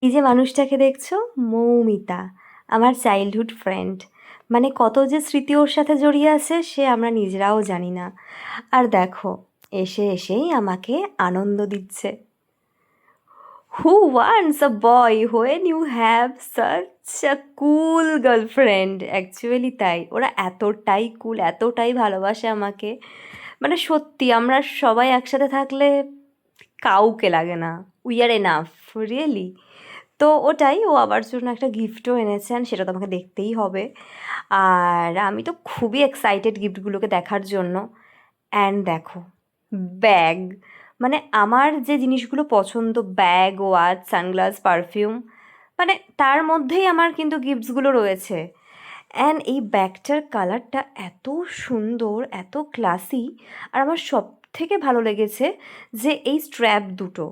এই যে মানুষটাকে দেখছো, মৌমিতা, আমার চাইল্ডহুড ফ্রেন্ড। মানে কত যে স্মৃতি ওর সাথে জড়িয়ে আছে সে আমরা নিজেরাও জানি না। আর দেখো, এসে এসেই আমাকে আনন্দ দিচ্ছে। Who wants a boy when you have such a cool girlfriend? Actually তাই, ওরা এতটাই কুল, এতটাই ভালোবাসে আমাকে। মানে সত্যি আমরা সবাই একসাথে থাকলে কাউকে লাগে না। We are enough, really. তো ওটাই, ও আমার জন্য একটা গিফটও এনেছেন, সেটা তো আমাকে দেখতেই হবে। আর আমি তো খুবই এক্সাইটেড গিফটগুলোকে দেখার জন্য। অ্যান্ড দেখো, ব্যাগ। মানে আমার যে জিনিসগুলো পছন্দ, ব্যাগ, ওয়াচ, সানগ্লাস, পারফিউম, মানে তার মধ্যেই আমার কিন্তু গিফটসগুলো রয়েছে। অ্যান্ড এই ব্যাগটার কালারটা এত সুন্দর, এত ক্লাসি। আর আমার সব থেকে ভালো লেগেছে যে এই স্ট্র্যাপ দুটো,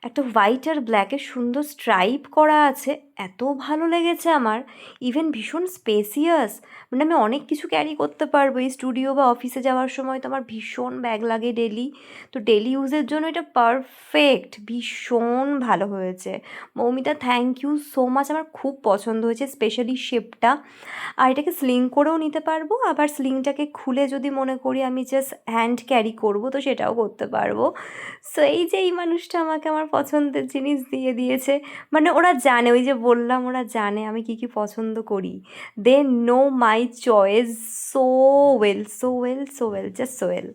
একটা হোয়াইট আর ব্ল্যাকের সুন্দর স্ট্রাইপ করা আছে, এত ভালো লেগেছে আমার। ইভেন ভীষণ স্পেসিয়াস, মানে আমি অনেক কিছু ক্যারি করতে পারবো। এই স্টুডিও বা অফিসে যাওয়ার সময় তো আমার ভীষণ ব্যাগ লাগে ডেলি। তো ডেলি ইউজের জন্য এটা পারফেক্ট, ভীষণ ভালো হয়েছে। Moumita, thank you so much, আমার খুব পছন্দ হয়েছে, স্পেশালি শেপটা। আর এটাকে স্লিং করেও নিতে পারবো, আবার স্লিংটাকে খুলে যদি মনে করি আমি জাস্ট হ্যান্ড ক্যারি করবো তো সেটাও করতে পারবো। সো এই যে এই মানুষটা আমাকে আমার পছন্দের জিনিস দিয়ে দিয়েছে। মানে ওরা জানে, ওই যে বললাম, ওরা জানে আমি কী কী পছন্দ করি। They know my choice so well, so well, so well, just so well.